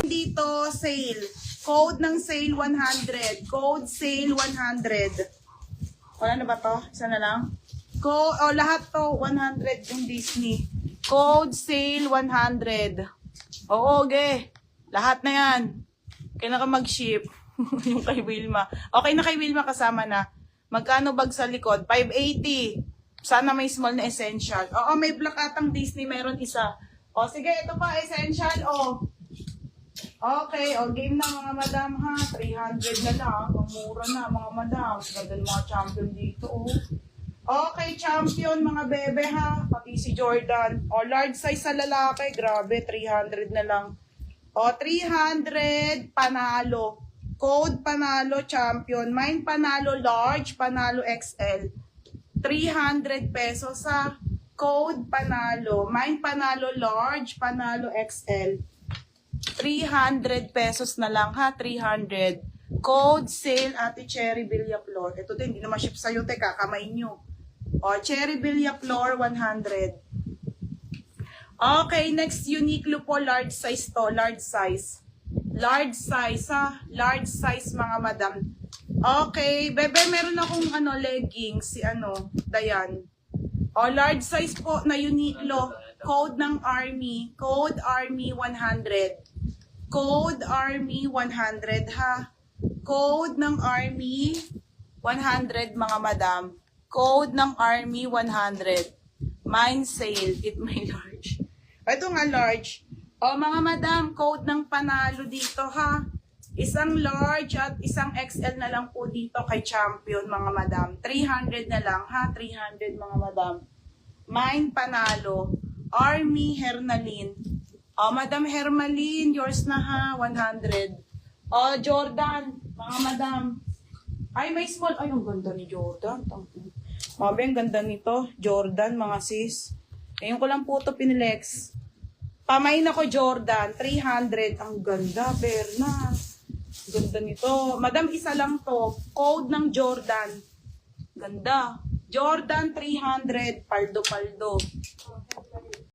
Dito, sale. Code ng sale 100. Code sale 100. Wala na ba to? Isa na lang? Lahat to 100 yung Disney. Code sale 100. Oo, okay. Lahat na yan. Kaya na ka mag-ship. Yung kay Wilma. Okay na kay Wilma, kasama na. Magkano bag sa likod? 580. Sana may small na essential. Oo, may black atang Disney. Meron isa. O, sige, ito pa, essential. O. Okay, o, game na mga madam ha. 300 na lang. Mamura na mga madam. Ganda ng mga champion dito. O. Okay, champion mga bebe ha. Pati si Jordan. O, large size sa lalaki. Grabe, 300 na lang. O, 300, panalo. Code panalo, champion. Mine panalo, large, panalo, XL. 300 pesos sa code panalo. Mine panalo, large, panalo, XL. 300 pesos na lang ha, 300. Code sale, Ate Cherry Villaflor. Ito din, hindi naman ship sa'yo, teka, kamay nyo. O, Cherry Villaflor, 100. Okay, next Uniqlo po, large size to, large size. Large size ha, large size mga madam. Okay, bebe, meron akong leggings, si Dayan. O, large size po na Uniqlo, code ng Army, code Army 100. Code Army 100 ha. Code ng Army 100 mga madam. Code ng Army 100. Mine sale, it may large. Ito nga large. O mga madam, code ng panalo dito ha. Isang large at isang XL na lang po dito kay champion mga madam. 300 na lang ha, 300 mga madam. Mine panalo. Army Hernaline. O Madam Hermaline, yours na ha, 100. O Jordan, mga madam. Ay, may small. Ay, ang ganda ni Jordan. Mabe, ang ganda nito. Jordan, mga sis. Ngayon ko lang po ito pinilex. Pamain ako Jordan, 300. Ang ganda, Berna. Ganda nito. Madam, isa lang to. Code ng Jordan. Ganda. Jordan 300, paldo-paldo.